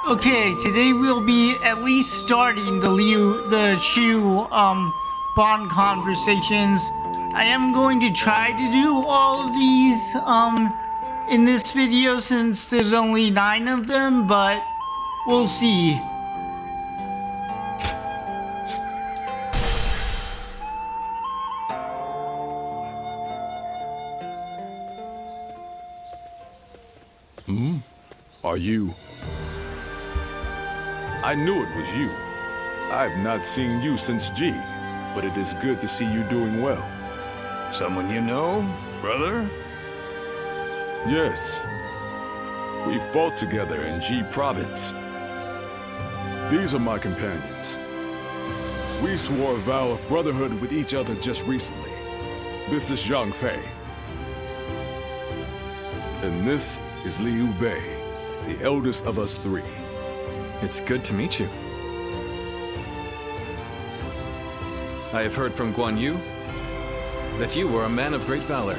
Okay, today we'll be at least starting the Shu bond conversations. I am going to try to do all of these in this video since there's only 9 of them, but we'll see. Are you? I knew it was you. I've not seen you since G, but it is good to see you doing well. Someone you know, brother? Yes. We fought together in G province. These are my companions. We swore a vow of brotherhood with each other just recently. This is Zhang Fei. And this is Liu Bei, the eldest of us 3. It's good to meet you. I have heard from Guan Yu that you were a man of great valor.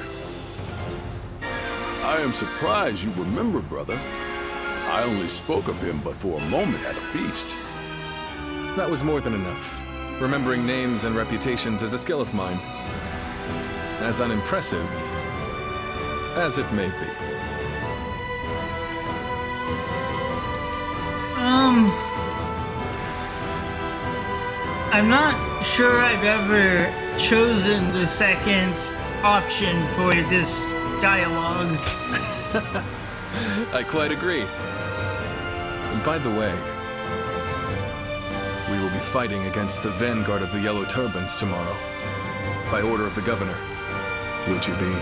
I am surprised you remember, brother. I only spoke of him but for a moment at a feast. That was more than enough. Remembering names and reputations is a skill of mine. As unimpressive as it may be. I'm not sure I've ever chosen the second option for this dialogue. I quite agree. And by the way, we will be fighting against the vanguard of the Yellow Turbans tomorrow, by order of the governor. Would you be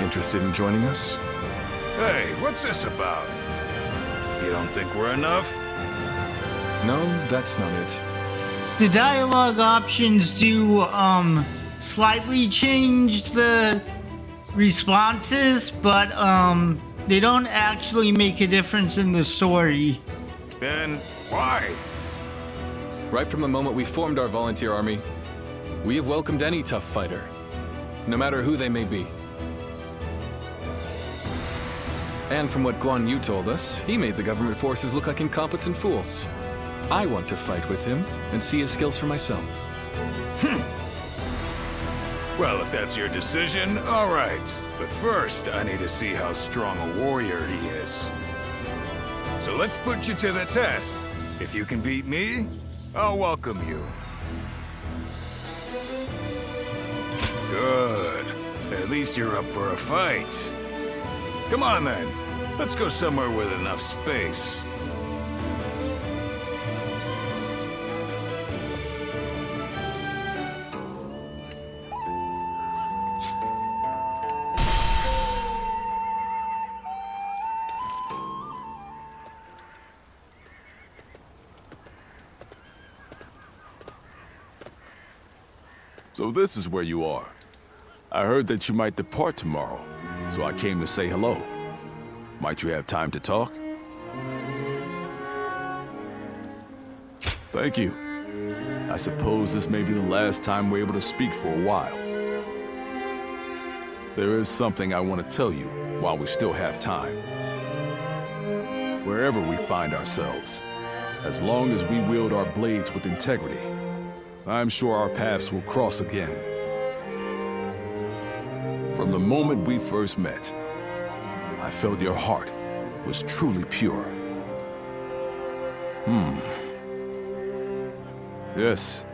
interested in joining us? Hey, what's this about? You don't think we're enough? No, that's not it. The dialogue options do slightly change the responses, but they don't actually make a difference in the story. Then why? Right from the moment we formed our volunteer army, we have welcomed any tough fighter, no matter who they may be. And from what Guan Yu told us, he made the government forces look like incompetent fools. I want to fight with him and see his skills for myself. Well, if that's your decision, all right. But first, I need to see how strong a warrior he is. So let's put you to the test. If you can beat me, I'll welcome you. Good. At least you're up for a fight. Come on then. Let's go somewhere with enough space. So this is where you are. I heard that you might depart tomorrow, so I came to say hello. Might you have time to talk? Thank you. I suppose this may be the last time we're able to speak for a while. There is something I want to tell you while we still have time. Wherever we find ourselves, as long as we wield our blades with integrity, I'm sure our paths will cross again. From the moment we first met, I felt your heart was truly pure. Yes,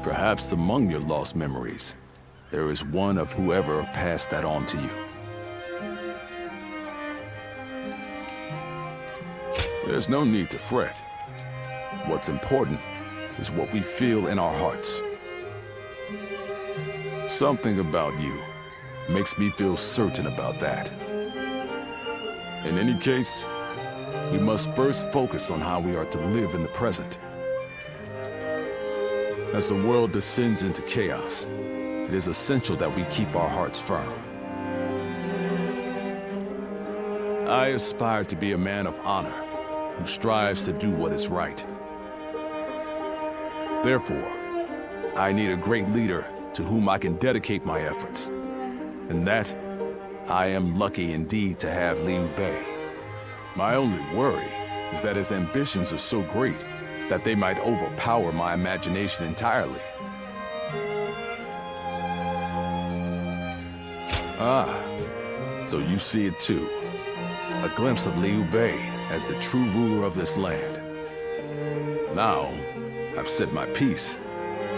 perhaps among your lost memories, there is one of whoever passed that on to you. There's no need to fret. What's important is what we feel in our hearts. Something about you makes me feel certain about that. In any case, we must first focus on how we are to live in the present. As the world descends into chaos, it is essential that we keep our hearts firm. I aspire to be a man of honor who strives to do what is right. Therefore, I need a great leader to whom I can dedicate my efforts. And that, I am lucky indeed to have Liu Bei. My only worry is that his ambitions are so great that they might overpower my imagination entirely. Ah, so you see it too. A glimpse of Liu Bei as the true ruler of this land. Now, I've said my piece,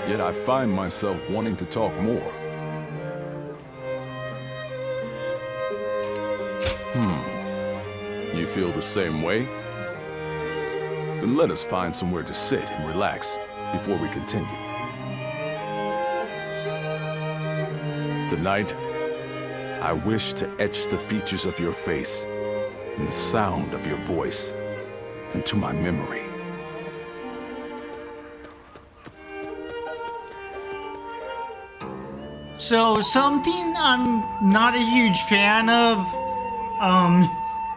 yet I find myself wanting to talk more. You feel the same way? Then let us find somewhere to sit and relax before we continue. Tonight, I wish to etch the features of your face and the sound of your voice into my memory. So something I'm not a huge fan of,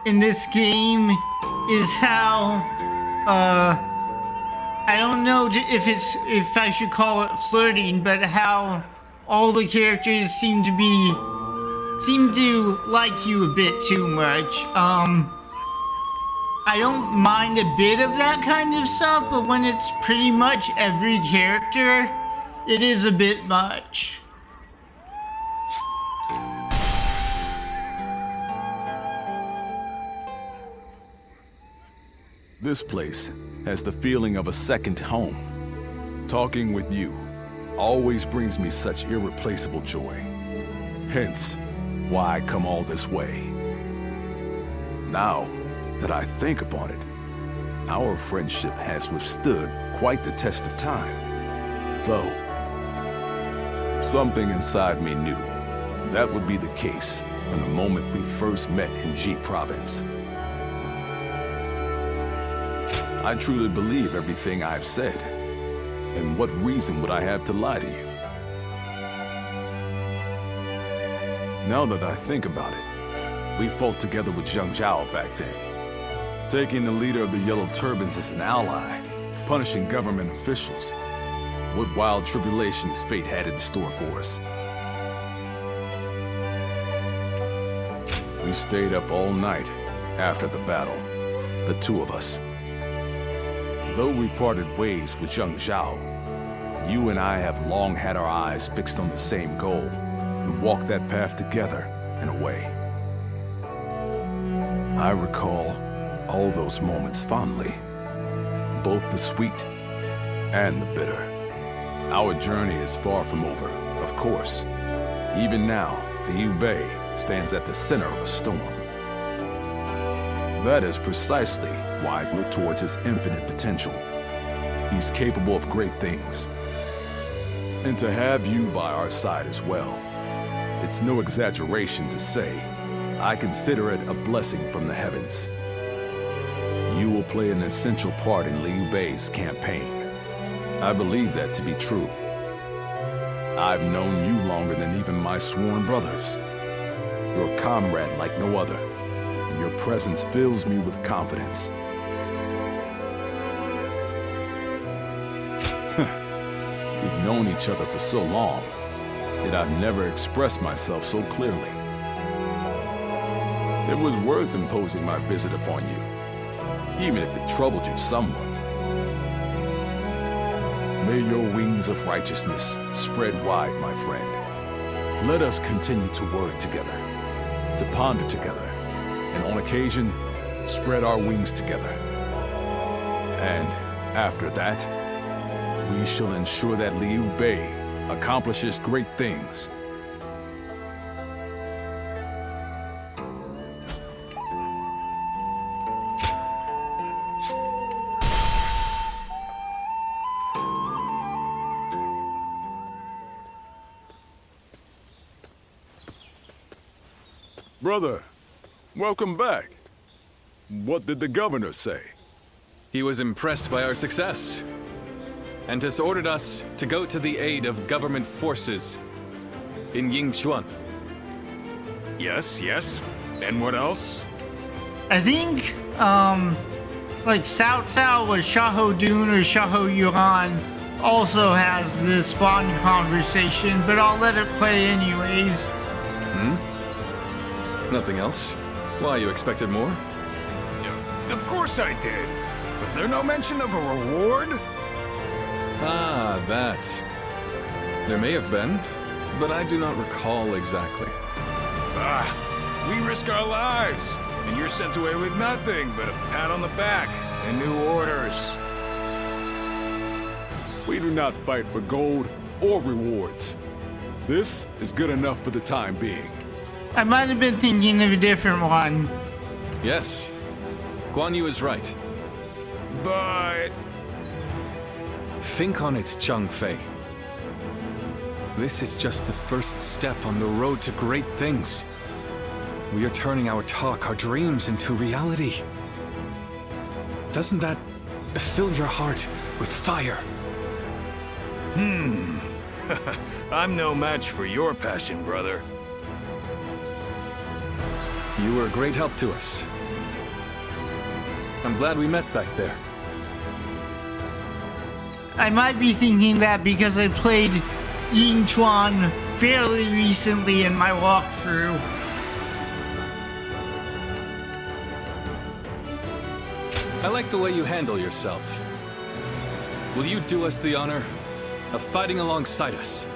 in this game is how, I don't know if I should call it flirting, but how all the characters seem to like you a bit too much. I don't mind a bit of that kind of stuff, but when it's pretty much every character, it is a bit much. This place has the feeling of a second home. Talking with you always brings me such irreplaceable joy. Hence, why I come all this way. Now that I think upon it, our friendship has withstood quite the test of time. Though, something inside me knew that would be the case from the moment we first met in Ji Province. I truly believe everything I've said. And what reason would I have to lie to you? Now that I think about it, we fought together with Zhang Zhao back then, taking the leader of the Yellow Turbans as an ally, punishing government officials. What wild tribulations fate had in store for us. We stayed up all night after the battle, the two of us. Though we parted ways with Zhang Zhao, you and I have long had our eyes fixed on the same goal and walked that path together in a way. I recall all those moments fondly, both the sweet and the bitter. Our journey is far from over, of course. Even now, Liu Bei stands at the center of a storm. That is precisely why I look towards his infinite potential. He's capable of great things. And to have you by our side as well, it's no exaggeration to say, I consider it a blessing from the heavens. You will play an essential part in Liu Bei's campaign. I believe that to be true. I've known you longer than even my sworn brothers. You're a comrade like no other, and your presence fills me with confidence. We've known each other for so long, yet I've never expressed myself so clearly. It was worth imposing my visit upon you, even if it troubled you somewhat. May your wings of righteousness spread wide, my friend. Let us continue to worry together, to ponder together, and on occasion, spread our wings together. And after that, we shall ensure that Liu Bei accomplishes great things. Brother, welcome back. What did the governor say? He was impressed by our success, and has ordered us to go to the aid of government forces in Yingchuan. Yes, yes. And what else? I think, like Cao Cao or Xiahou Dun or Xiahou Yuan also has this bond conversation, but I'll let it play anyways. Nothing else? Why, you expected more? Of course I did. Was there no mention of a reward? Ah, that. There may have been, but I do not recall exactly. Ah, we risk our lives, and you're sent away with nothing but a pat on the back and new orders. We do not fight for gold or rewards. This is good enough for the time being. I might have been thinking of a different one. Yes, Guan Yu is right. But... Think on it, Zhang Fei. This is just the first step on the road to great things. We are turning our talk, our dreams into reality. Doesn't that fill your heart with fire? I'm no match for your passion, brother. You were a great help to us. I'm glad we met back there. I might be thinking that because I played Ying Chuan fairly recently in my walkthrough. I like the way you handle yourself. Will you do us the honor of fighting alongside us?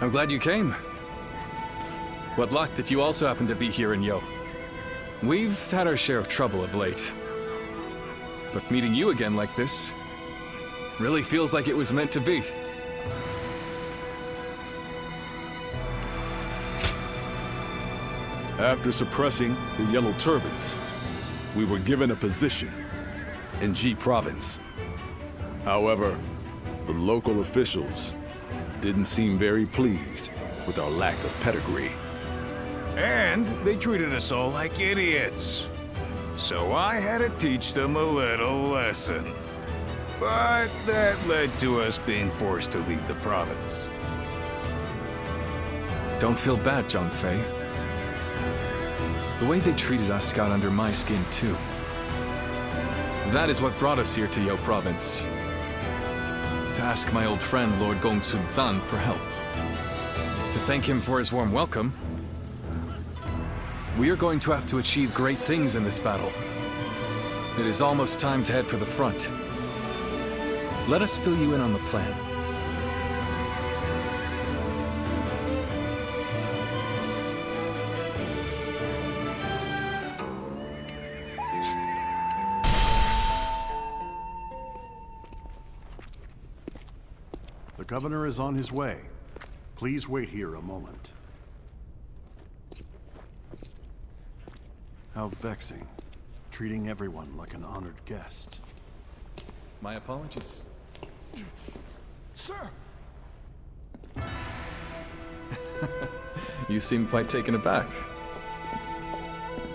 I'm glad you came. What luck that you also happen to be here in Yo. We've had our share of trouble of late. But meeting you again like this really feels like it was meant to be. After suppressing the Yellow Turbans, we were given a position in Ji Province. However, the local officials didn't seem very pleased with our lack of pedigree. And they treated us all like idiots. So I had to teach them a little lesson. But that led to us being forced to leave the province. Don't feel bad, Zhang Fei. The way they treated us got under my skin, too. That is what brought us here to Yo Province. To ask my old friend, Lord Gongsun Zan, for help. To thank him for his warm welcome. We are going to have to achieve great things in this battle. It is almost time to head for the front. Let us fill you in on the plan. The governor is on his way. Please wait here a moment. How vexing. Treating everyone like an honored guest. My apologies. Sir! You seem quite taken aback.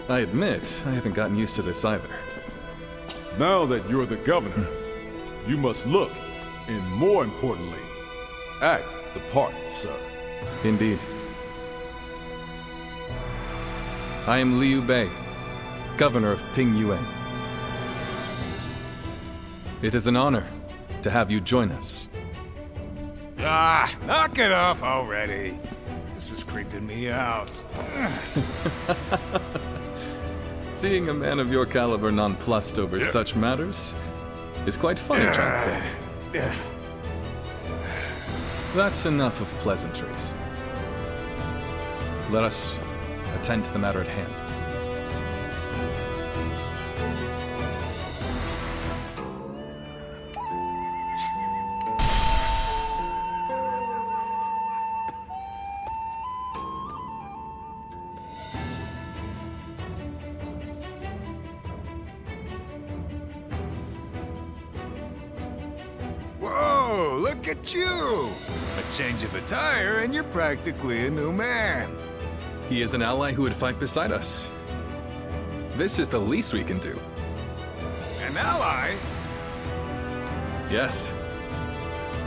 I admit, I haven't gotten used to this either. Now that you're the governor, you must look, and more importantly, act the part, sir. Indeed. I am Liu Bei, governor of Ping Yueying. It is an honor to have you join us. Ah, knock it off already. This is creeping me out. Seeing a man of your caliber nonplussed over such matters is quite funny, Zhang Fei. That's enough of pleasantries. Let us attend to the matter at hand. Whoa, look at you! A change of attire and you're practically a new man. He is an ally who would fight beside us. This is the least we can do. An ally? Yes.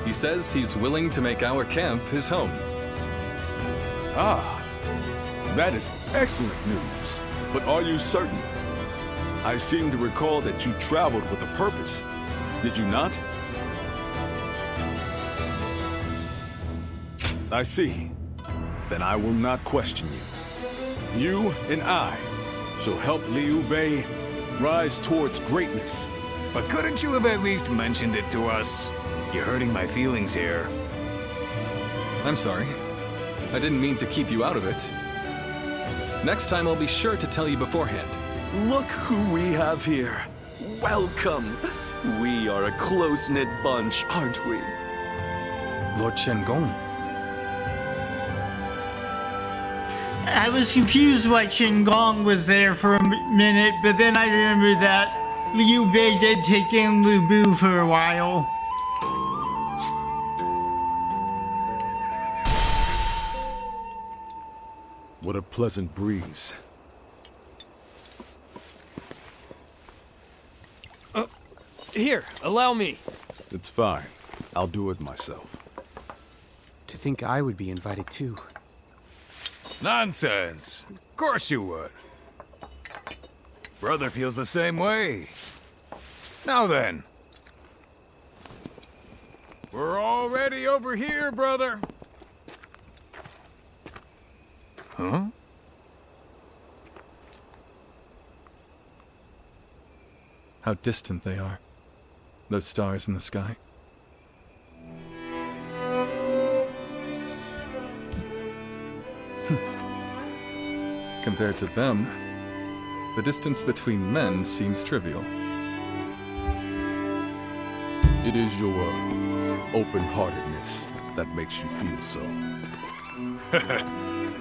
He says he's willing to make our camp his home. Ah, that is excellent news. But are you certain? I seem to recall that you traveled with a purpose. Did you not? I see. Then I will not question you. You and I shall help Liu Bei rise towards greatness. But couldn't you have at least mentioned it to us? You're hurting my feelings here. I'm sorry. I didn't mean to keep you out of it. Next time I'll be sure to tell you beforehand. Look who we have here. Welcome. We are a close-knit bunch, aren't we? Lord Gong. I was confused why Gong was there for a minute, but then I remembered that Liu Bei did take in Liu Bu for a while. What a pleasant breeze. Here, allow me. It's fine. I'll do it myself. To think I would be invited too. Nonsense. Of course you would. Brother feels the same way. Now then. We're already over here, brother. Huh? How distant they are. Those stars in the sky. Compared to them, the distance between men seems trivial. It is your open-heartedness that makes you feel so.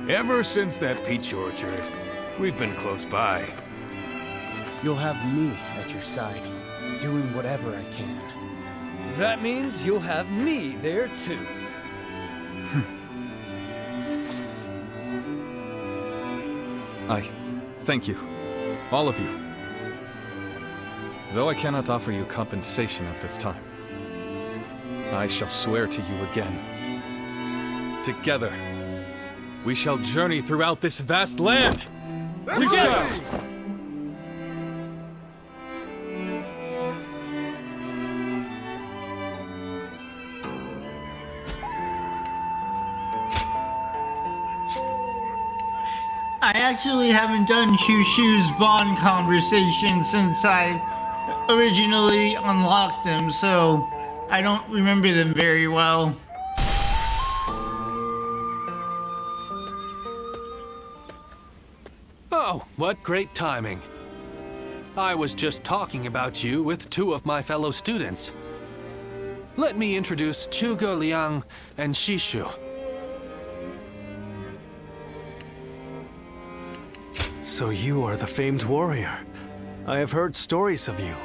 Ever since that peach orchard, we've been close by. You'll have me at your side, doing whatever I can. That means you'll have me there too. Thank you. All of you. Though I cannot offer you compensation at this time, I shall swear to you again. Together, we shall journey throughout this vast land! Together! I actually haven't done Shu's bond conversation since I originally unlocked them, so I don't remember them very well. Oh, what great timing. I was just talking about you with two of my fellow students. Let me introduce Zhuge Liang and Shishu. So you are the famed warrior. I have heard stories of you.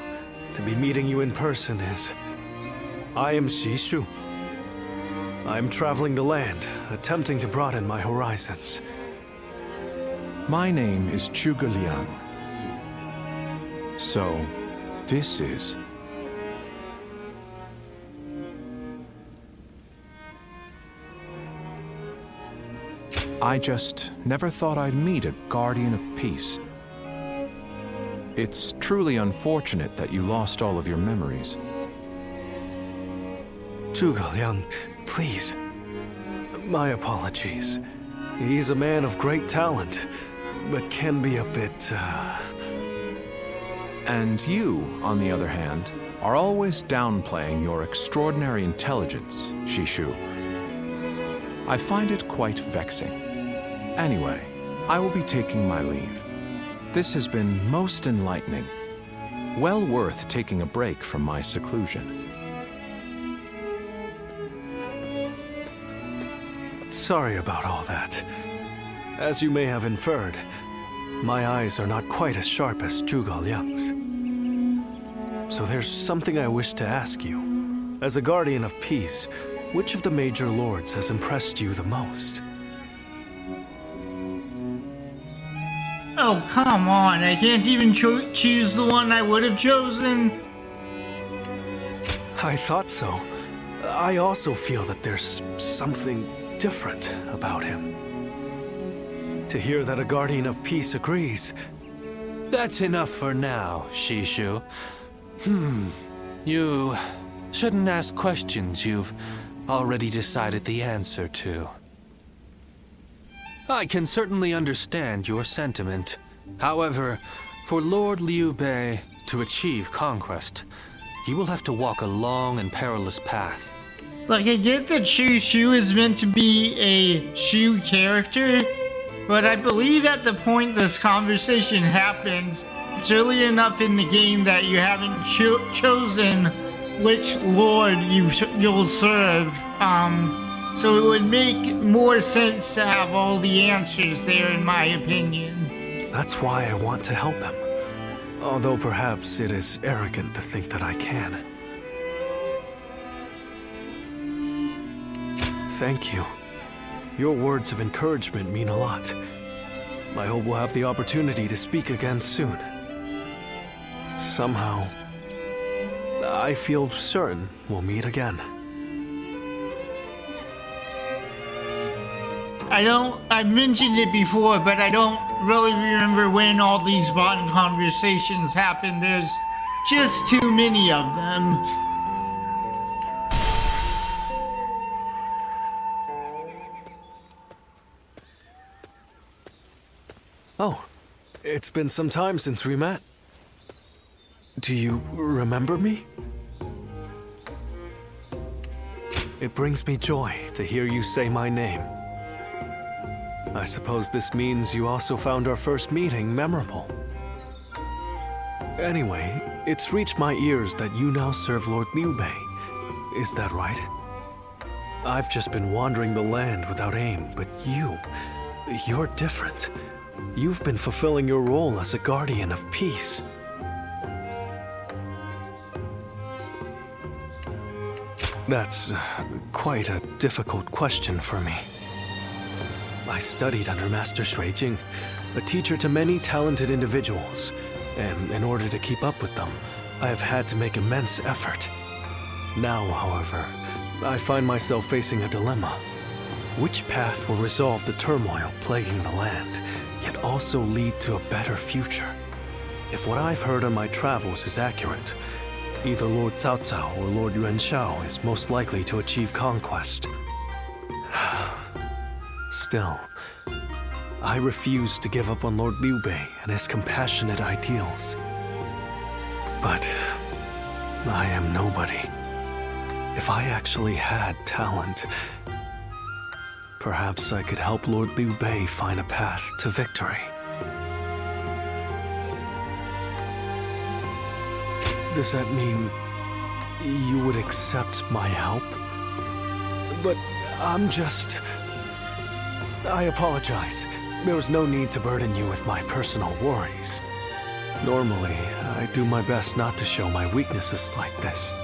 To be meeting you in person is... I am Shishu. I am traveling the land, attempting to broaden my horizons. My name is Zhuge Liang. So, this is... I just never thought I'd meet a guardian of peace. It's truly unfortunate that you lost all of your memories. Zhuge Liang, please. My apologies. He's a man of great talent, but can be a bit, And you, on the other hand, are always downplaying your extraordinary intelligence, Shishu. I find it quite vexing. Anyway, I will be taking my leave. This has been most enlightening. Well worth taking a break from my seclusion. Sorry about all that. As you may have inferred, my eyes are not quite as sharp as Zhuge Liang's. So there's something I wish to ask you. As a guardian of peace, which of the major lords has impressed you the most? Oh, come on. I can't even choose the one I would have chosen. I thought so. I also feel that there's something different about him. To hear that a guardian of peace agrees, That's enough for now, Shishu. You shouldn't ask questions you've already decided the answer to. I can certainly understand your sentiment. However, for Lord Liu Bei to achieve conquest, he will have to walk a long and perilous path. Like, I get that Shu is meant to be a Shu character, but I believe at the point this conversation happens, it's early enough in the game that you haven't chosen which lord you'll serve. So it would make more sense to have all the answers there, in my opinion. That's why I want to help him. Although perhaps it is arrogant to think that I can. Thank you. Your words of encouragement mean a lot. I hope we'll have the opportunity to speak again soon. Somehow, I feel certain we'll meet again. I've mentioned it before, but I don't really remember when all these bond conversations happen. There's just too many of them. Oh, it's been some time since we met. Do you remember me? It brings me joy to hear you say my name. I suppose this means you also found our first meeting memorable. Anyway, it's reached my ears that you now serve Lord Liu Bei. Is that right? I've just been wandering the land without aim, but you're different. You've been fulfilling your role as a guardian of peace. That's quite a difficult question for me. I studied under Master Yueying, a teacher to many talented individuals, and in order to keep up with them, I have had to make immense effort. Now, however, I find myself facing a dilemma. Which path will resolve the turmoil plaguing the land, yet also lead to a better future? If what I've heard on my travels is accurate, either Lord Cao Cao or Lord Yuanshao is most likely to achieve conquest. Still, I refuse to give up on Lord Liu Bei and his compassionate ideals. But I am nobody. If I actually had talent, perhaps I could help Lord Liu Bei find a path to victory. Does that mean you would accept my help? But I apologize. There was no need to burden you with my personal worries. Normally, I do my best not to show my weaknesses like this.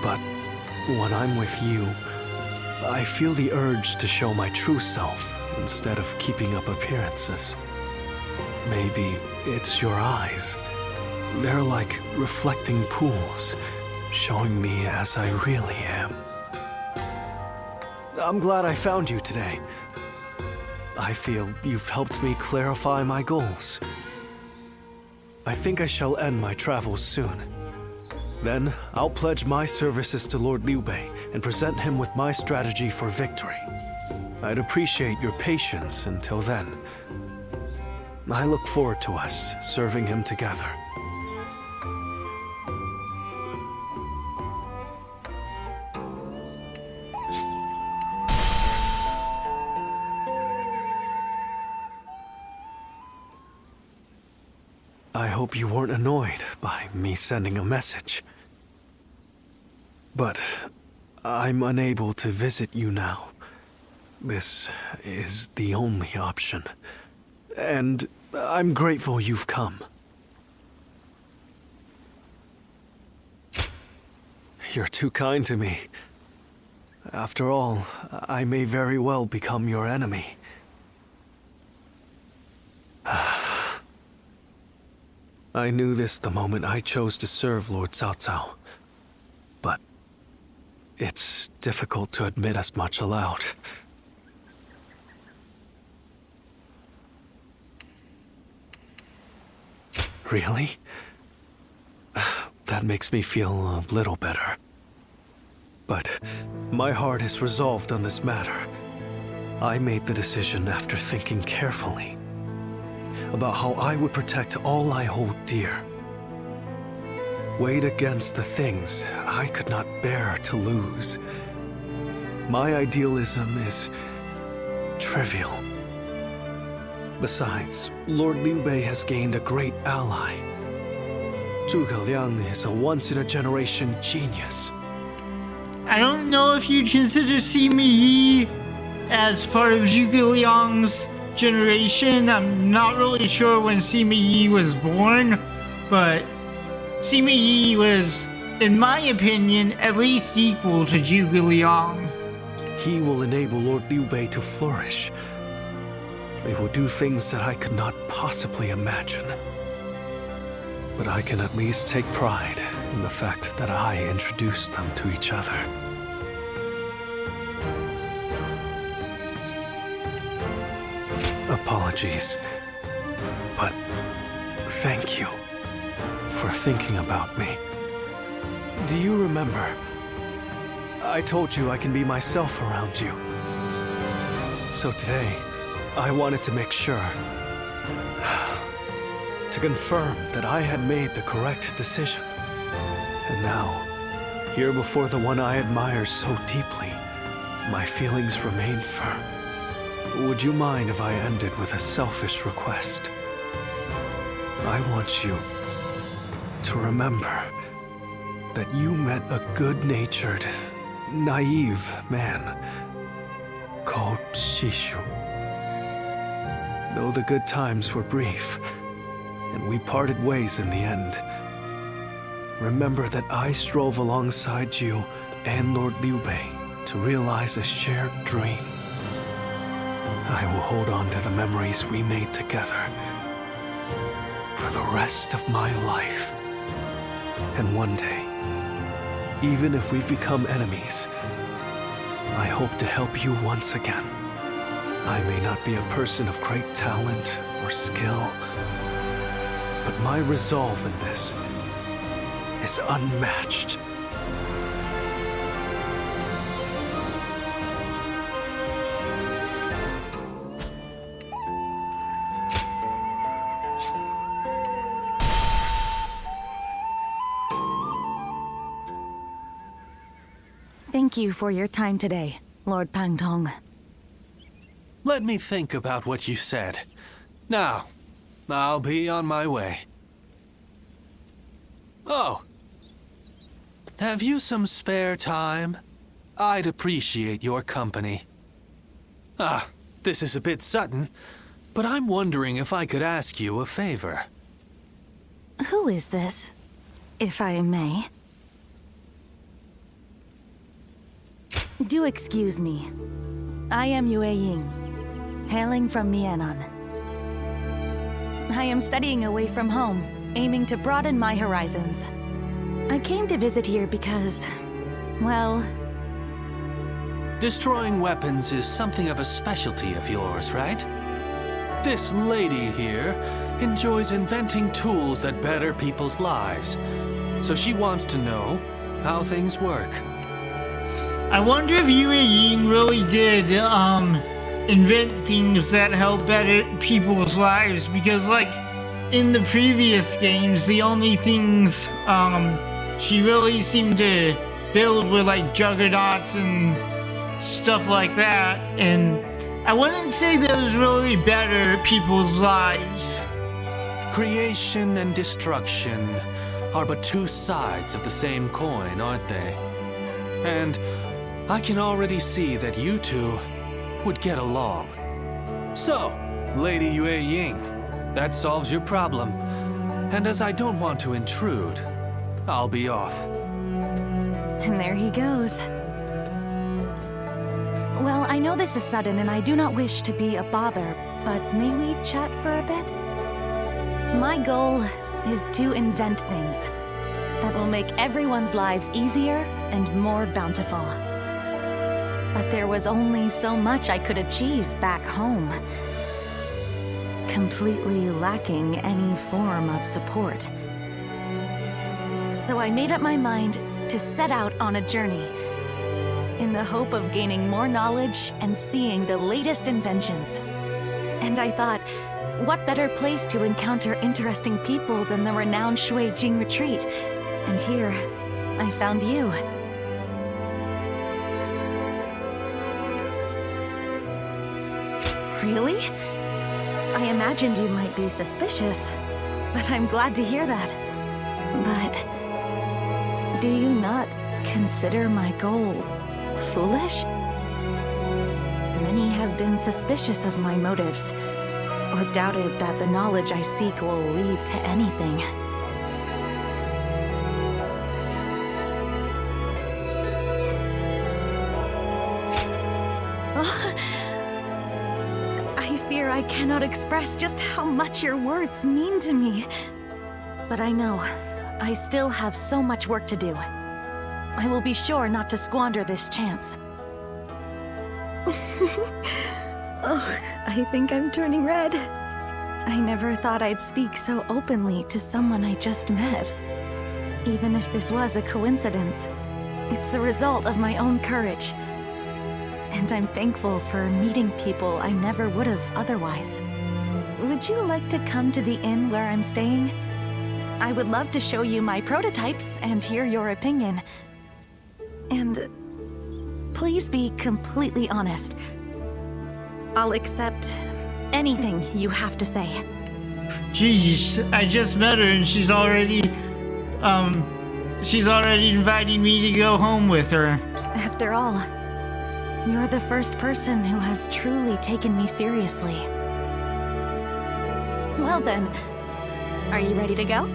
But when I'm with you, I feel the urge to show my true self instead of keeping up appearances. Maybe it's your eyes. They're like reflecting pools, showing me as I really am. I'm glad I found you today. I feel you've helped me clarify my goals. I think I shall end my travels soon. Then, I'll pledge my services to Lord Liu Bei and present him with my strategy for victory. I'd appreciate your patience until then. I look forward to us serving him together. I hope you weren't annoyed by me sending a message. But I'm unable to visit you now. This is the only option. And I'm grateful you've come. You're too kind to me. After all, I may very well become your enemy. I knew this the moment I chose to serve Lord Cao Cao. But it's difficult to admit as much aloud. Really? That makes me feel a little better. But my heart is resolved on this matter. I made the decision after thinking carefully about how I would protect all I hold dear. Weighed against the things I could not bear to lose. My idealism is trivial. Besides, Lord Liu Bei has gained a great ally. Zhuge Liang is a once-in-a-generation genius. I don't know if you'd consider Sima Yi as part of Zhuge Liang's generation. I'm not really sure when Sima Yi was born, but Sima Yi was, in my opinion, at least equal to Zhuge Liang. He will enable Lord Liu Bei to flourish. They will do things that I could not possibly imagine. But I can at least take pride in the fact that I introduced them to each other. Apologies, but thank you for thinking about me. Do you remember? I told you I can be myself around you. So today, I wanted to make sure, to confirm that I had made the correct decision. And now, here before the one I admire so deeply, my feelings remain firm. Would you mind if I ended with a selfish request? I want you to remember that you met a good-natured, naive man called Shishu. Though the good times were brief, and we parted ways in the end, remember that I strove alongside you and Lord Liu Bei to realize a shared dream. I will hold on to the memories we made together for the rest of my life. And one day, even if we've become enemies, I hope to help you once again. I may not be a person of great talent or skill, but my resolve in this is unmatched. Thank you for your time today, Lord Pangtong. Let me think about what you said. Now, I'll be on my way. Oh. Have you some spare time? I'd appreciate your company. This is a bit sudden, but I'm wondering if I could ask you a favor. Who is this, if I may? Do excuse me. I am Yueying, hailing from Mianon. I am studying away from home, aiming to broaden my horizons. I came to visit here because, well... Destroying weapons is something of a specialty of yours, right? This lady here enjoys inventing tools that better people's lives. So she wants to know how things work. I wonder if Yueying really did, invent things that help better people's lives, because, like, in the previous games, the only things, she really seemed to build were, like, juggernauts and stuff like that, and I wouldn't say those really better people's lives. Creation and destruction are but two sides of the same coin, aren't they? And I can already see that you two would get along. So, Lady Yueying, that solves your problem. And as I don't want to intrude, I'll be off. And there he goes. Well, I know this is sudden and I do not wish to be a bother, but may we chat for a bit? My goal is to invent things that will make everyone's lives easier and more bountiful. But there was only so much I could achieve back home. completely lacking any form of support. So I made up my mind to set out on a journey in the hope of gaining more knowledge and seeing the latest inventions. And I thought, what better place to encounter interesting people than the renowned Yueying retreat? And here, I found you. Really? I imagined you might be suspicious, but I'm glad to hear that. But do you not consider my goal foolish? Many have been suspicious of my motives, or doubted that the knowledge I seek will lead to anything. I fear I cannot express just how much your words mean to me. But I know, I still have so much work to do. I will be sure not to squander this chance. Oh, I think I'm turning red. I never thought I'd speak so openly to someone I just met. Even if this was a coincidence, it's the result of my own courage. And I'm thankful for meeting people I never would have otherwise. Would you like to come to the inn where I'm staying? I would love to show you my prototypes and hear your opinion. And please be completely honest. I'll accept anything you have to say. Jeez, I just met her and she's already inviting me to go home with her. After all, you're the first person who has truly taken me seriously. Well then, are you ready to go?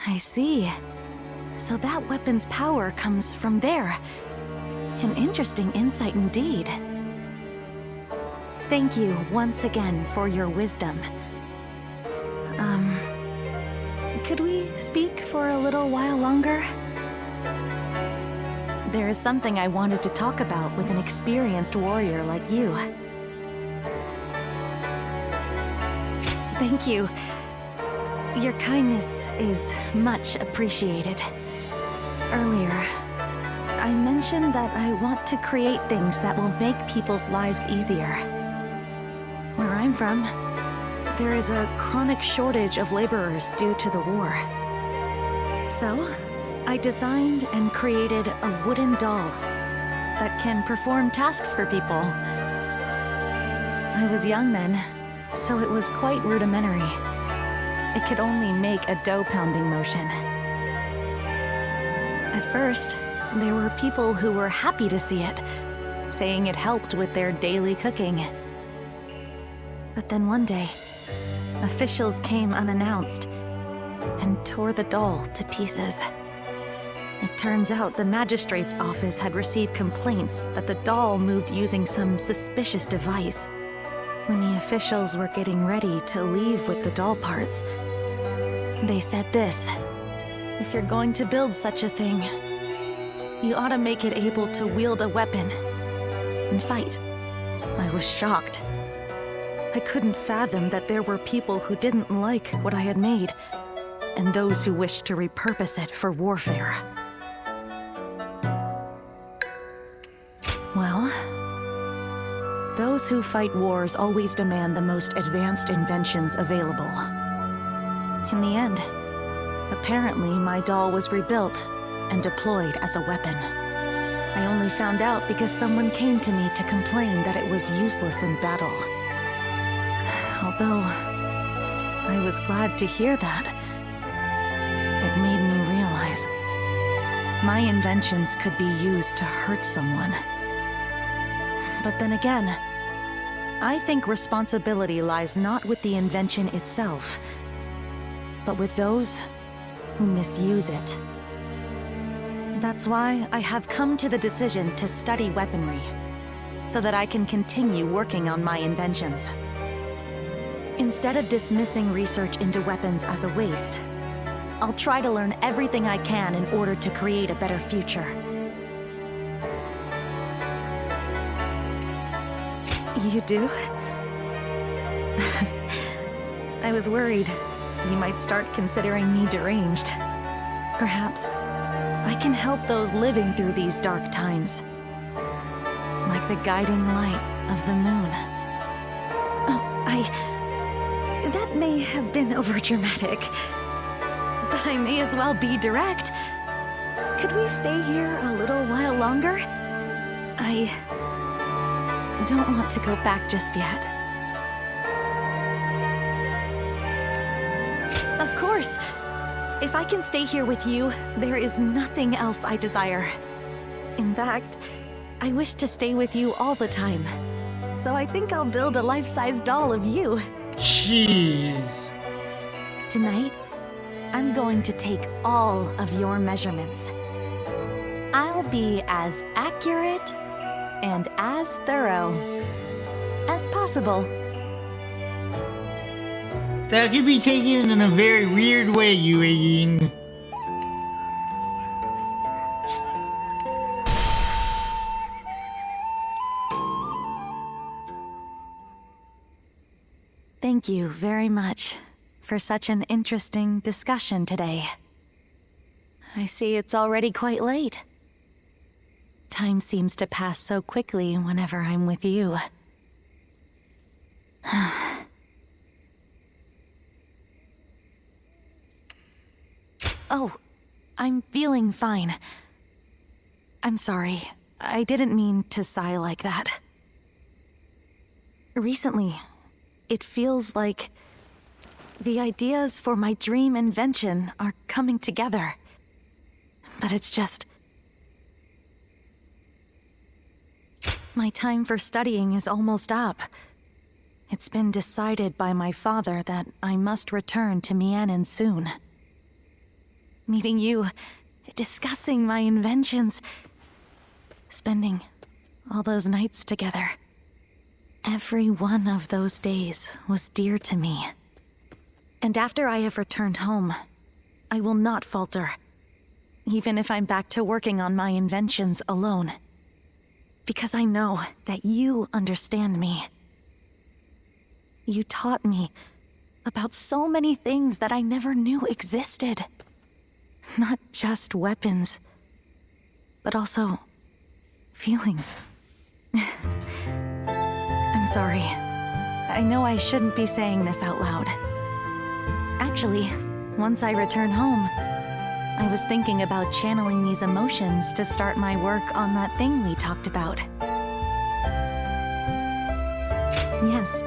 I see. So that weapon's power comes from there. An interesting insight indeed. Thank you once again for your wisdom. Could we speak for a little while longer? There is something I wanted to talk about with an experienced warrior like you. Thank you. Your kindness is much appreciated. Earlier, I mentioned that I want to create things that will make people's lives easier. Where I'm from, there is a chronic shortage of laborers due to the war. So, I designed and created a wooden doll that can perform tasks for people. I was young then, so it was quite rudimentary. It could only make a dough-pounding motion. At first, there were people who were happy to see it, saying it helped with their daily cooking. But then one day, officials came unannounced and tore the doll to pieces. It turns out the magistrate's office had received complaints that the doll moved using some suspicious device. When the officials were getting ready to leave with the doll parts, they said this: if you're going to build such a thing, you ought to make it able to wield a weapon and fight. I was shocked. I couldn't fathom that there were people who didn't like what I had made, and those who wished to repurpose it for warfare. Well, those who fight wars always demand the most advanced inventions available. In the end, apparently my doll was rebuilt and deployed as a weapon. I only found out because someone came to me to complain that it was useless in battle. Although, I was glad to hear that. It made me realize my inventions could be used to hurt someone. But then again, I think responsibility lies not with the invention itself, but with those who misuse it. That's why I have come to the decision to study weaponry, so that I can continue working on my inventions. Instead of dismissing research into weapons as a waste, I'll try to learn everything I can in order to create a better future. You do? I was worried you might start considering me deranged. Perhaps I can help those living through these dark times. Like the guiding light of the moon. Oh, that may have been overdramatic. But I may as well be direct. Could we stay here a little while longer? I don't want to go back just yet. Of course! If I can stay here with you, there is nothing else I desire. In fact, I wish to stay with you all the time. So I think I'll build a life-size doll of you. Jeez. Tonight, I'm going to take all of your measurements. I'll be as accurate and as thorough as possible. That could be taken in a very weird way, Yueying. Thank you very much for such an interesting discussion today. I see it's already quite late. Time seems to pass so quickly whenever I'm with you. Oh, I'm feeling fine. I'm sorry. I didn't mean to sigh like that. Recently, it feels like the ideas for my dream invention are coming together. But it's just... my time for studying is almost up. It's been decided by my father that I must return to Mianin soon. Meeting you, discussing my inventions, spending all those nights together. Every one of those days was dear to me. And after I have returned home, I will not falter, even if I'm back to working on my inventions alone. Because I know that you understand me. You taught me about so many things that I never knew existed. Not just weapons, but also feelings. I'm sorry. I know I shouldn't be saying this out loud. Actually, once I return home, I was thinking about channeling these emotions to start my work on that thing we talked about. Yes,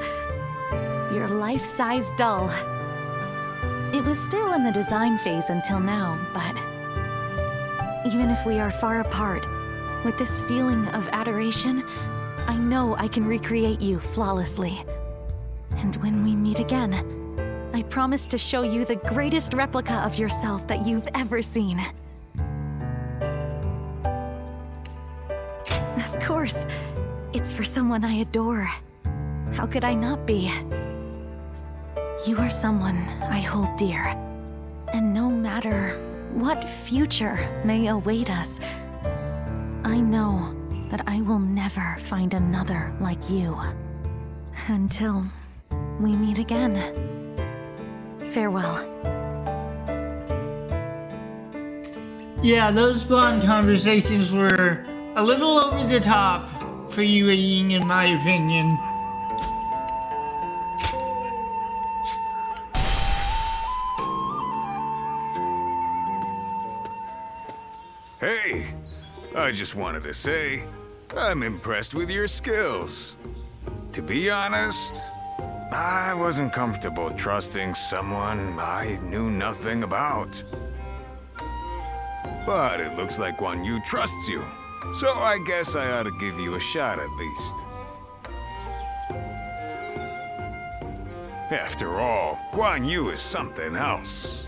your life-size doll. It was still in the design phase until now, but even if we are far apart, with this feeling of adoration, I know I can recreate you flawlessly. And when we meet again, I promise to show you the greatest replica of yourself that you've ever seen. Of course, it's for someone I adore. How could I not be? You are someone I hold dear. And no matter what future may await us, I know that I will never find another like you. Until we meet again. Farewell. Yeah, those Bond conversations were a little over the top for Yueying, in my opinion. Hey, I just wanted to say, I'm impressed with your skills. To be honest, I wasn't comfortable trusting someone I knew nothing about. But it looks like Guan Yu trusts you, so I guess I ought to give you a shot at least. After all, Guan Yu is something else.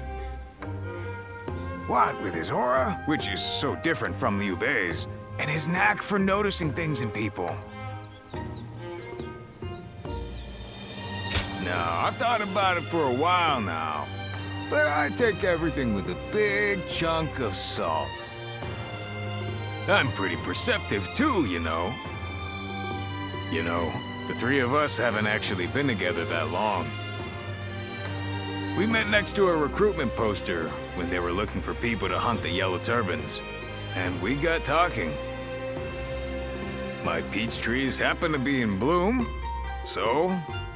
What with his aura, which is so different from Liu Bei's, and his knack for noticing things in people. No, I've thought about it for a while now. But I take everything with a big chunk of salt. I'm pretty perceptive too, you know. You know, the three of us haven't actually been together that long. We met next to a recruitment poster when they were looking for people to hunt the Yellow Turbans, and we got talking. My peach trees happen to be in bloom, so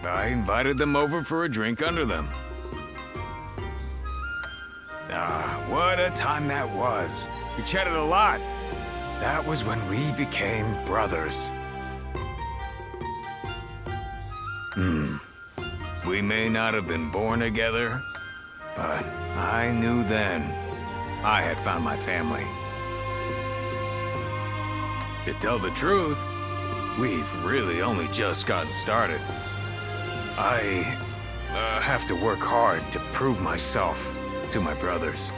I invited them over for a drink under them. Ah, what a time that was. We chatted a lot. That was when we became brothers. We may not have been born together, but I knew then I had found my family. To tell the truth, we've really only just gotten started. I have to work hard to prove myself to my brothers.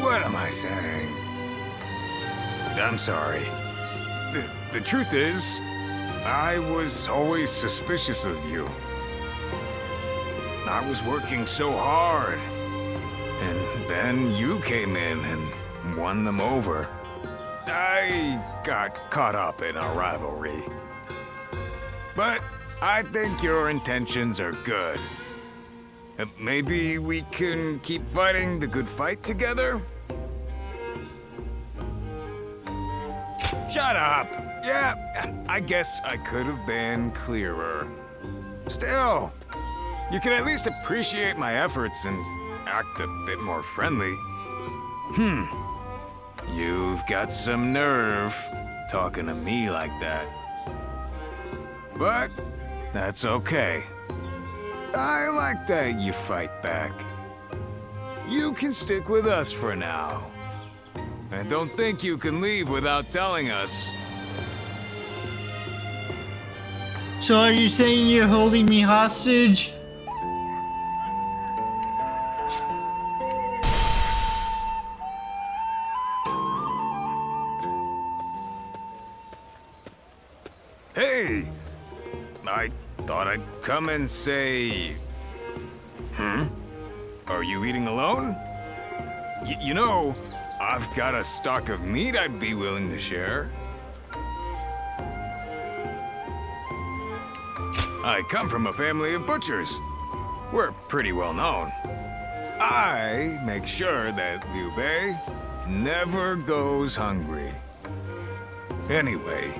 What am I saying? I'm sorry. The truth is, I was always suspicious of you. I was working so hard, and then you came in and won them over. I got caught up in our rivalry. But I think your intentions are good. Maybe we can keep fighting the good fight together? Shut up! Yeah, I guess I could have been clearer. Still, you can at least appreciate my efforts and act a bit more friendly. You've got some nerve talking to me like that. But that's okay. I like that you fight back. You can stick with us for now. And don't think you can leave without telling us. So are you saying you're holding me hostage? Hey! I thought I'd come and say... Are you eating alone? You know, I've got a stock of meat I'd be willing to share. I come from a family of butchers. We're pretty well known. I make sure that Liu Bei never goes hungry. Anyway,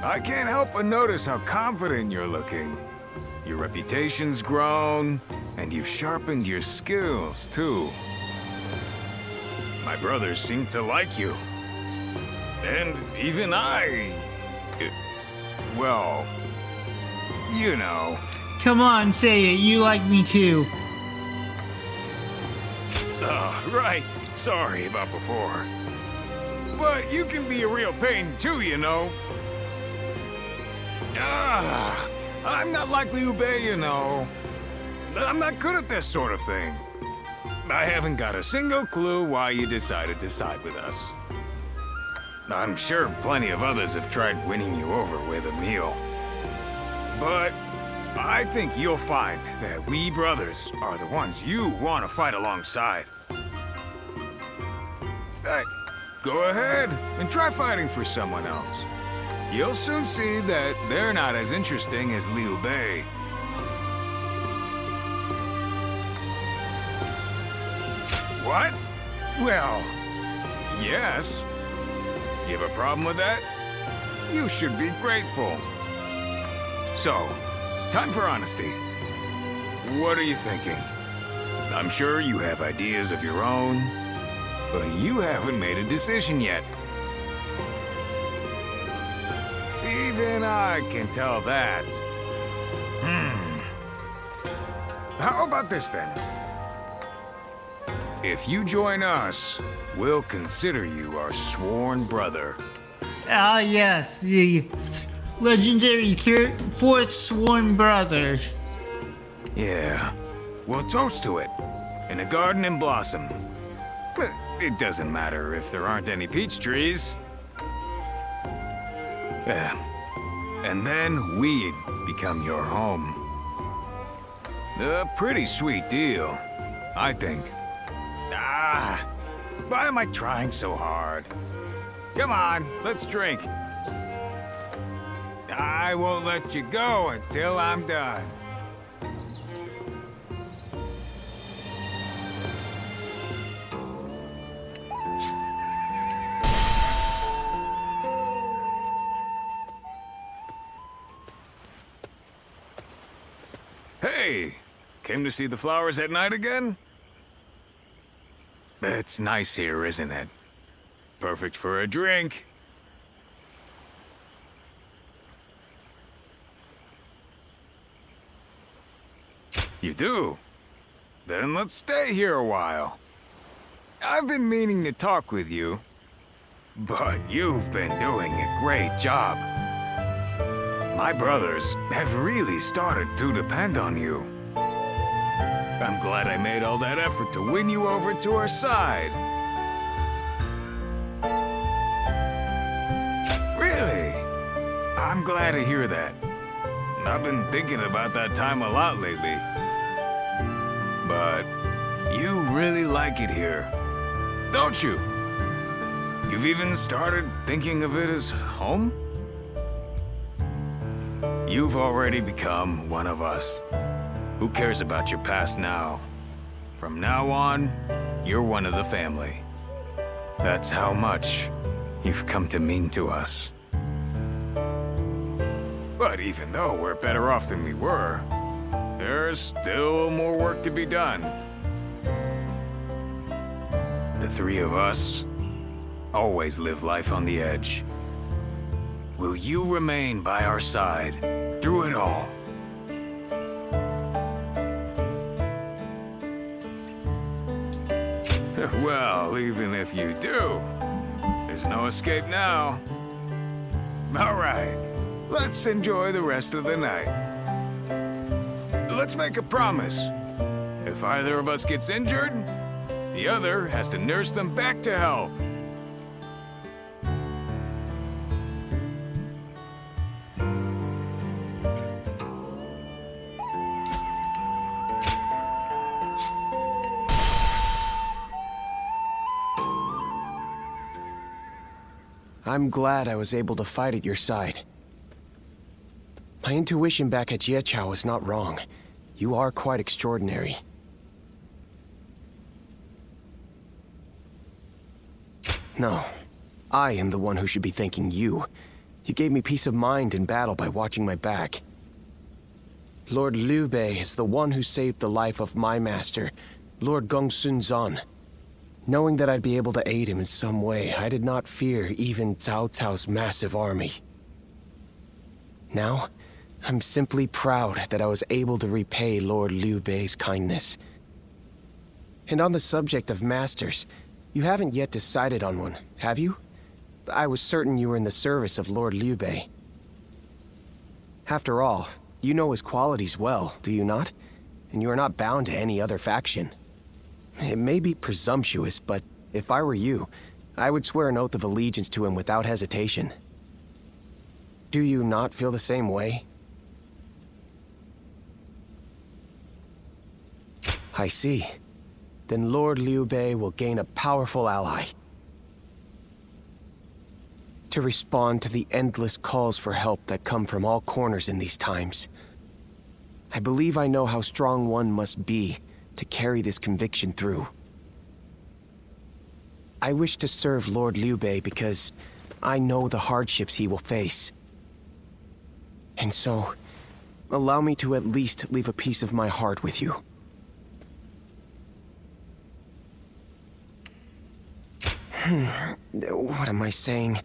I can't help but notice how confident you're looking. Your reputation's grown, and you've sharpened your skills, too. My brothers seem to like you. And even I... well... you know. Come on, say it. You like me too. Right. Sorry about before. But you can be a real pain too, you know. I'm not like Liu Bei, you know. I'm not good at this sort of thing. I haven't got a single clue why you decided to side with us. I'm sure plenty of others have tried winning you over with a meal. But I think you'll find that we brothers are the ones you want to fight alongside. Go ahead and try fighting for someone else. You'll soon see that they're not as interesting as Liu Bei. What? Well, yes. You have a problem with that? You should be grateful. So, time for honesty. What are you thinking? I'm sure you have ideas of your own, but you haven't made a decision yet. Even I can tell that. How about this then? If you join us, we'll consider you our sworn brother. Ah, yes, the legendary fourth sworn brother. Yeah, we'll toast to it in a garden in blossom. But it doesn't matter if there aren't any peach trees. and then we'd become your home. A pretty sweet deal, I think. Why am I trying so hard? Come on, let's drink. I won't let you go until I'm done. Hey, came to see the flowers at night again? It's nice here, isn't it? Perfect for a drink. You do? Then let's stay here a while. I've been meaning to talk with you, but you've been doing a great job. My brothers have really started to depend on you. I'm glad I made all that effort to win you over to our side. Really? I'm glad to hear that. I've been thinking about that time a lot lately. But you really like it here, don't you? You've even started thinking of it as home? You've already become one of us. Who cares about your past now? From now on, you're one of the family. That's how much you've come to mean to us. But even though we're better off than we were, there's still more work to be done. The three of us always live life on the edge. Will you remain by our side through it all? Well, even if you do, there's no escape now. All right, let's enjoy the rest of the night. Let's make a promise. If either of us gets injured, the other has to nurse them back to health. I'm glad I was able to fight at your side. My intuition back at Yiechao was not wrong. You are quite extraordinary. No, I am the one who should be thanking you. You gave me peace of mind in battle by watching my back. Lord Liu Bei is the one who saved the life of my master, Lord Gongsun Zan. Knowing that I'd be able to aid him in some way, I did not fear even Cao Cao's massive army. Now, I'm simply proud that I was able to repay Lord Liu Bei's kindness. And on the subject of masters, you haven't yet decided on one, have you? I was certain you were in the service of Lord Liu Bei. After all, you know his qualities well, do you not? And you are not bound to any other faction. It may be presumptuous, but if I were you, I would swear an oath of allegiance to him without hesitation. Do you not feel the same way? I see. Then Lord Liu Bei will gain a powerful ally. To respond to the endless calls for help that come from all corners in these times. I believe I know how strong one must be to carry this conviction through. I wish to serve Lord Liu Bei because I know the hardships he will face. And so, allow me to at least leave a piece of my heart with you. What am I saying?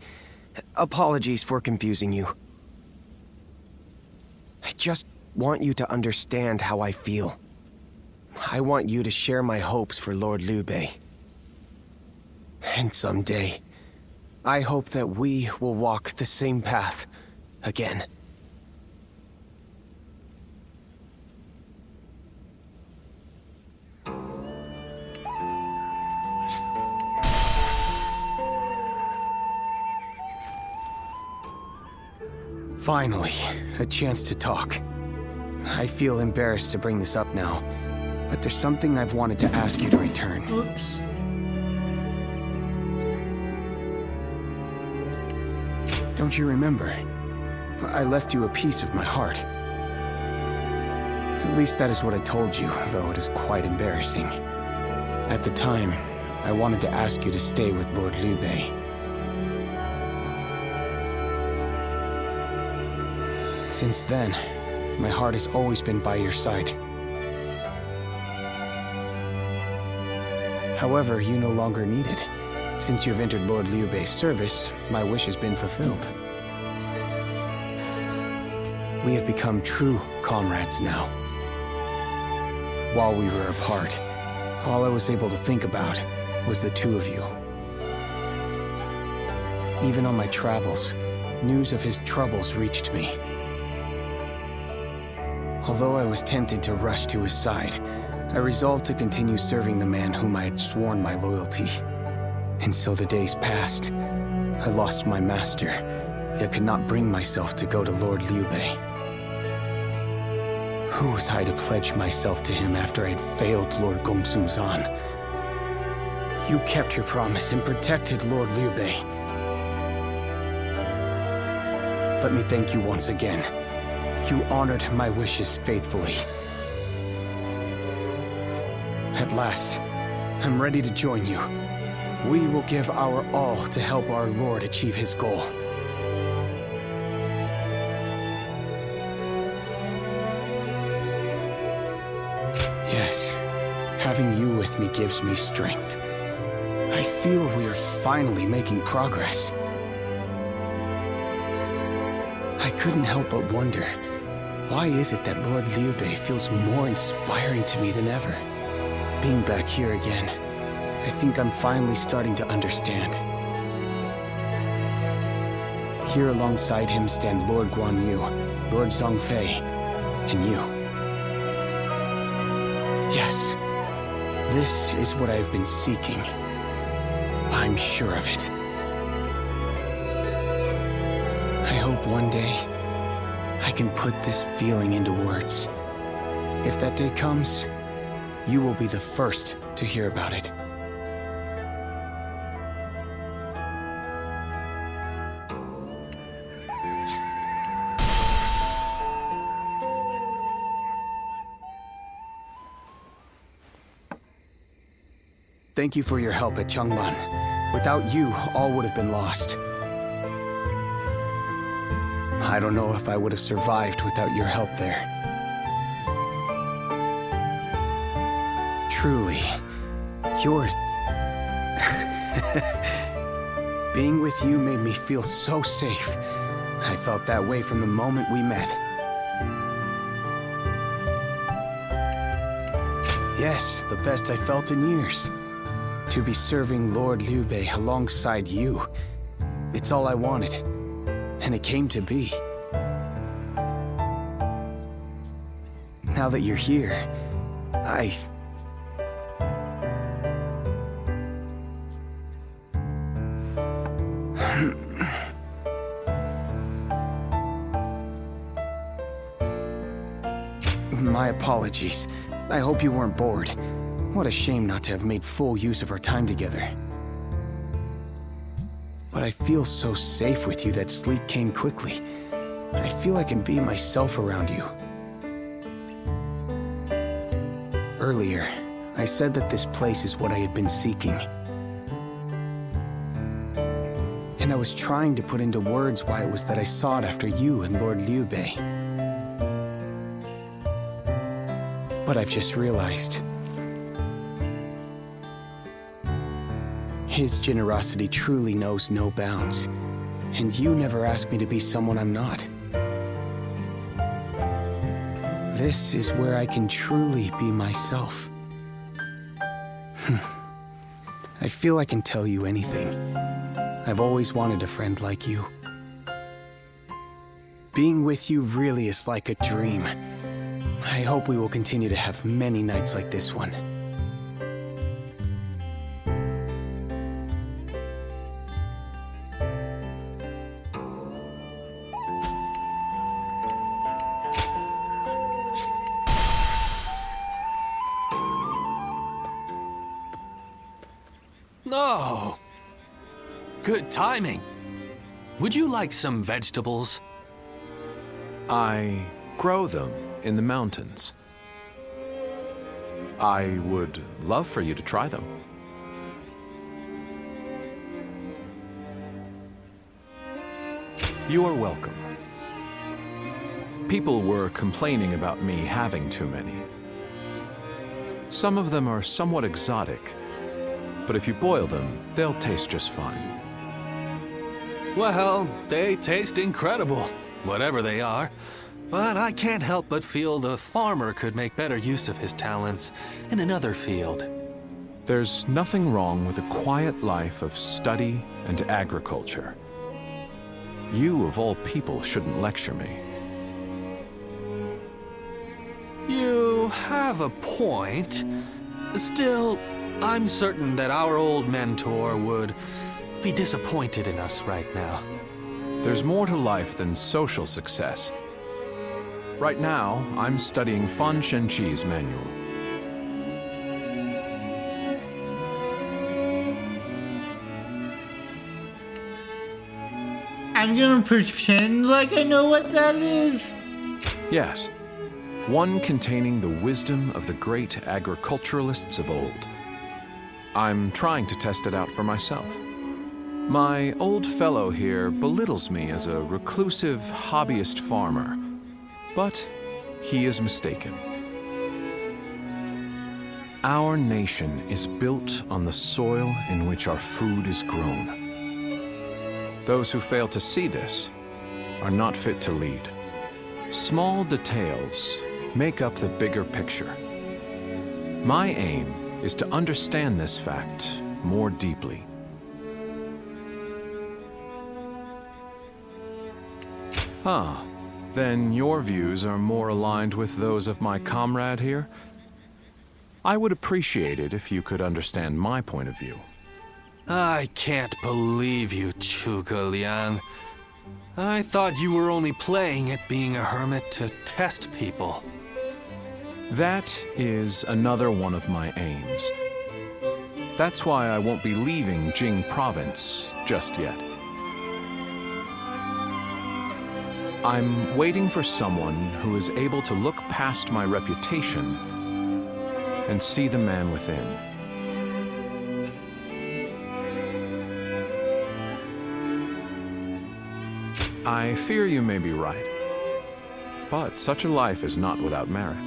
Apologies for confusing you. I just want you to understand how I feel. I want you to share my hopes for Lord Liu Bei. And someday, I hope that we will walk the same path again. Finally, a chance to talk. I feel embarrassed to bring this up now, but there's something I've wanted to ask you to return. Oops. Don't you remember? I left you a piece of my heart. At least that is what I told you, though it is quite embarrassing. At the time, I wanted to ask you to stay with Lord Liu Bei. Since then, my heart has always been by your side. However, you no longer need it. Since you have entered Lord Liu Bei's service, my wish has been fulfilled. We have become true comrades now. While we were apart, all I was able to think about was the two of you. Even on my travels, news of his troubles reached me. Although I was tempted to rush to his side, I resolved to continue serving the man whom I had sworn my loyalty. And so the days passed. I lost my master, yet could not bring myself to go to Lord Liu Bei. Who was I to pledge myself to him after I had failed Lord Gongsun-zan? You kept your promise and protected Lord Liu Bei. Let me thank you once again. You honored my wishes faithfully. At last, I'm ready to join you. We will give our all to help our Lord achieve his goal. Yes, having you with me gives me strength. I feel we are finally making progress. I couldn't help but wonder, why is it that Lord Liu Bei feels more inspiring to me than ever? Being back here again, I think I'm finally starting to understand. Here alongside him stand Lord Guan Yu, Lord Zhang Fei, and you. Yes, this is what I've been seeking. I'm sure of it. I hope one day I can put this feeling into words. If that day comes, you will be the first to hear about it. Thank you for your help at Changban. Without you, all would have been lost. I don't know if I would have survived without your help there. Truly, you're... Being with you made me feel so safe. I felt that way from the moment we met. Yes, the best I felt in years. To be serving Lord Liu Bei alongside you. It's all I wanted. And it came to be. Now that you're here, My apologies. I hope you weren't bored. What a shame not to have made full use of our time together. But I feel so safe with you that sleep came quickly. I feel I can be myself around you. Earlier, I said that this place is what I had been seeking. And I was trying to put into words why it was that I sought after you and Lord Liu Bei. But I've just realized. His generosity truly knows no bounds, and you never asked me to be someone I'm not. This is where I can truly be myself. I feel I can tell you anything. I've always wanted a friend like you. Being with you really is like a dream. I hope we will continue to have many nights like this one. Oh, good timing. Would you like some vegetables? I grow them in the mountains. I would love for you to try them. You are welcome. People were complaining about me having too many. Some of them are somewhat exotic, but if you boil them, they'll taste just fine. Well, they taste incredible, whatever they are. But I can't help but feel the farmer could make better use of his talents in another field. There's nothing wrong with a quiet life of study and agriculture. You, of all people, shouldn't lecture me. You have a point. Still, I'm certain that our old mentor would be disappointed in us right now. There's more to life than social success. Right now, I'm studying Fan Shenqi's manual. I'm gonna pretend like I know what that is. Yes, one containing the wisdom of the great agriculturalists of old. I'm trying to test it out for myself. My old fellow here belittles me as a reclusive hobbyist farmer, but he is mistaken. Our nation is built on the soil in which our food is grown. Those who fail to see this are not fit to lead. Small details make up the bigger picture. My aim is to understand this fact more deeply. Ah, then your views are more aligned with those of my comrade here? I would appreciate it if you could understand my point of view. I can't believe you, Zhuge Liang. I thought you were only playing at being a hermit to test people. That is another one of my aims. That's why I won't be leaving Jing Province just yet. I'm waiting for someone who is able to look past my reputation and see the man within. I fear you may be right, but such a life is not without merit.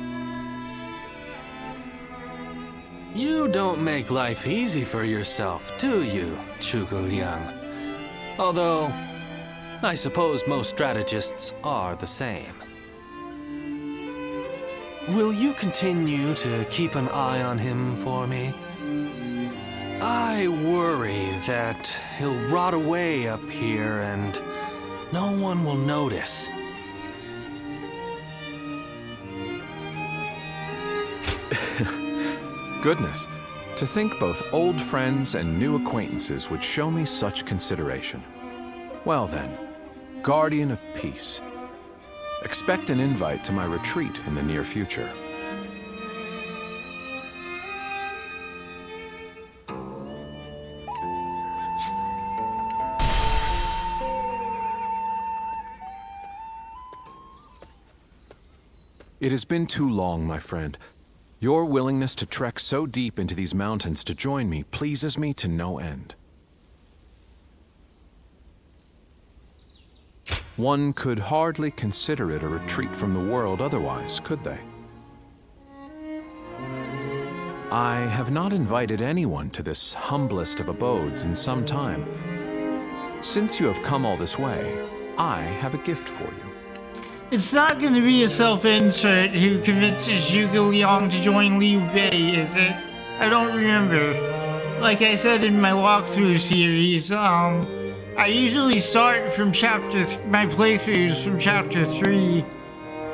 You don't make life easy for yourself, do you, Zhuge Liang? Although, I suppose most strategists are the same. Will you continue to keep an eye on him for me? I worry that he'll rot away up here and no one will notice. Goodness, to think both old friends and new acquaintances would show me such consideration. Well then, Guardian of Peace, expect an invite to my retreat in the near future. It has been too long, my friend. Your willingness to trek so deep into these mountains to join me pleases me to no end. One could hardly consider it a retreat from the world otherwise, could they? I have not invited anyone to this humblest of abodes in some time. Since you have come all this way, I have a gift for you. It's not going to be a self-insert who convinces Zhuge Liang to join Liu Bei, is it? I don't remember. Like I said in my walkthrough series, I usually start from my playthroughs from chapter 3,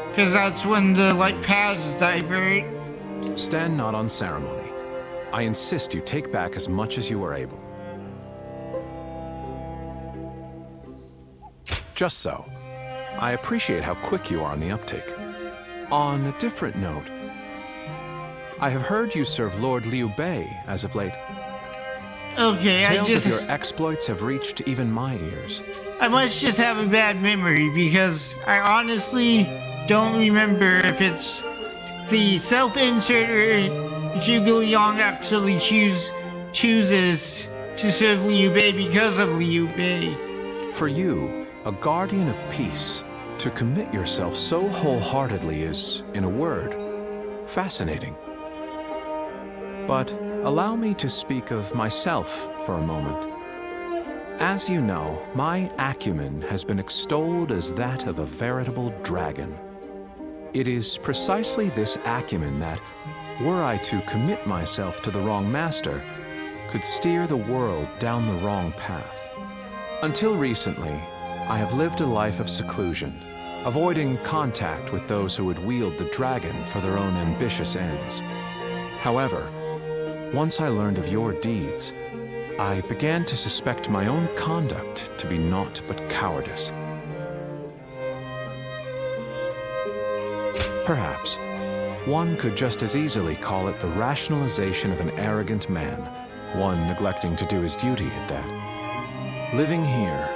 because that's when the, paths divert. Stand not on ceremony. I insist you take back as much as you are able. Just so. I appreciate how quick you are on the uptake. On a different note, I have heard you serve Lord Liu Bei as of late. Okay, Tales of your exploits have reached even my ears. I must just have a bad memory because I honestly don't remember if it's the self-insert or Zhuge Liang actually chooses to serve Liu Bei because of Liu Bei. For you, a guardian of peace, to commit yourself so wholeheartedly is, in a word, fascinating. But allow me to speak of myself for a moment. As you know, my acumen has been extolled as that of a veritable dragon. It is precisely this acumen that, were I to commit myself to the wrong master, could steer the world down the wrong path. Until recently, I have lived a life of seclusion, avoiding contact with those who would wield the dragon for their own ambitious ends. However, once I learned of your deeds, I began to suspect my own conduct to be naught but cowardice. Perhaps one could just as easily call it the rationalization of an arrogant man, one neglecting to do his duty at that. Living here,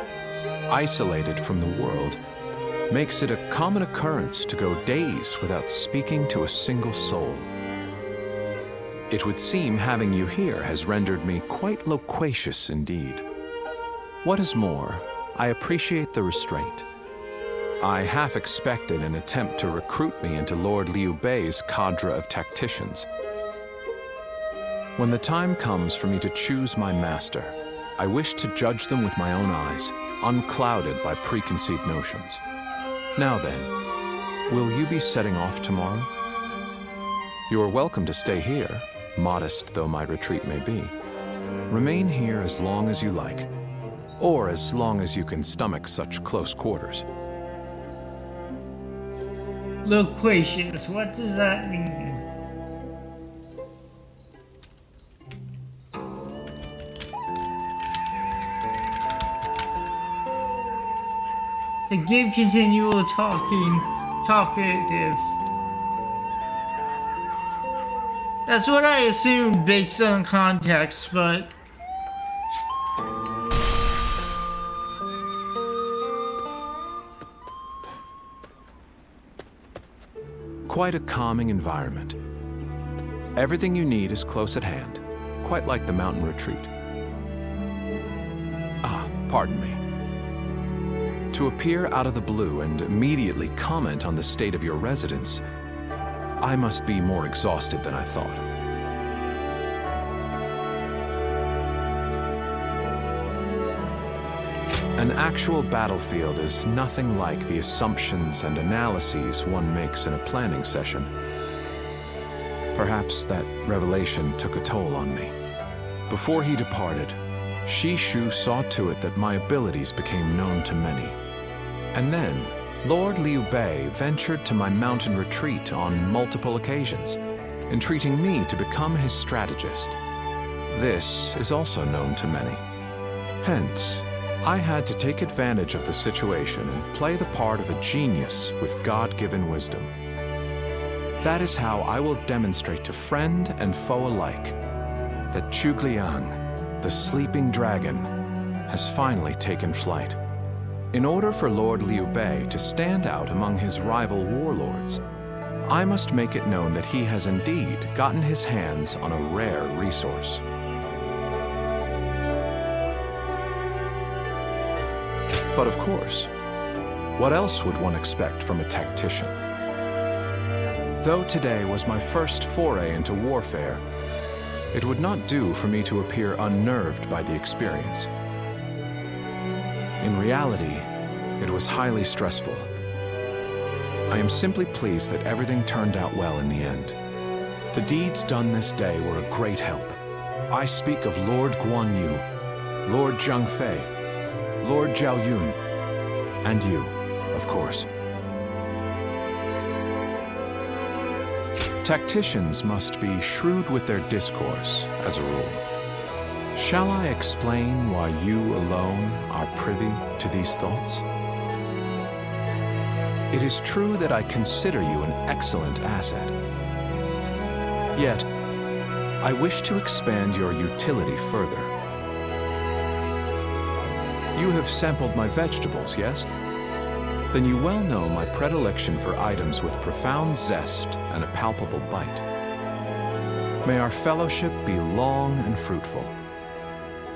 isolated from the world, makes it a common occurrence to go days without speaking to a single soul. It would seem having you here has rendered me quite loquacious indeed. What is more, I appreciate the restraint. I half expected an attempt to recruit me into Lord Liu Bei's cadre of tacticians. When the time comes for me to choose my master, I wish to judge them with my own eyes, unclouded by preconceived notions. Now then, will you be setting off tomorrow? You are welcome to stay here, modest though my retreat may be. Remain here as long as you like, or as long as you can stomach such close quarters. Loquacious, what does that mean? To give continual talkative. That's what I assumed based on context, but quite a calming environment. Everything you need is close at hand, quite like the mountain retreat. Ah, pardon me. To appear out of the blue and immediately comment on the state of your residence, I must be more exhausted than I thought. An actual battlefield is nothing like the assumptions and analyses one makes in a planning session. Perhaps that revelation took a toll on me. Before he departed, Shi Shu saw to it that my abilities became known to many. And then, Lord Liu Bei ventured to my mountain retreat on multiple occasions, entreating me to become his strategist. This is also known to many. Hence, I had to take advantage of the situation and play the part of a genius with God-given wisdom. That is how I will demonstrate to friend and foe alike that Zhuge Liang, the sleeping dragon, has finally taken flight. In order for Lord Liu Bei to stand out among his rival warlords, I must make it known that he has indeed gotten his hands on a rare resource. But of course, what else would one expect from a tactician? Though today was my first foray into warfare, it would not do for me to appear unnerved by the experience. In reality, it was highly stressful. I am simply pleased that everything turned out well in the end. The deeds done this day were a great help. I speak of Lord Guan Yu, Lord Zhang Fei, Lord Zhao Yun, and you, of course. Tacticians must be shrewd with their discourse, as a rule. Shall I explain why you alone are privy to these thoughts? It is true that I consider you an excellent asset. Yet, I wish to expand your utility further, You have sampled my vegetables, yes? Then you well know my predilection for items with profound zest and a palpable bite. May our fellowship be long and fruitful.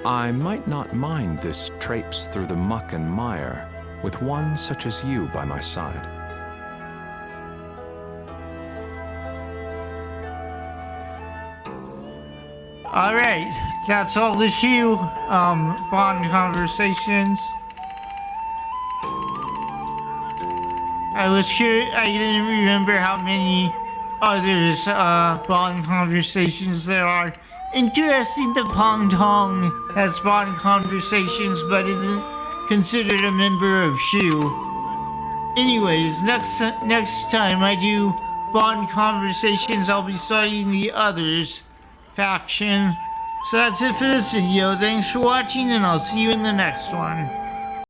I might not mind this traipse through the muck and mire with one such as you by my side. Alright, that's all the Shu, bond conversations. I was curious, I didn't remember how many others, bond conversations there are. Interesting that Pong Tong has bond conversations but isn't considered a member of Shu. Anyways, next time I do bond conversations, I'll be studying the others faction. So that's it for this video. Thanks for watching, and I'll see you in the next one.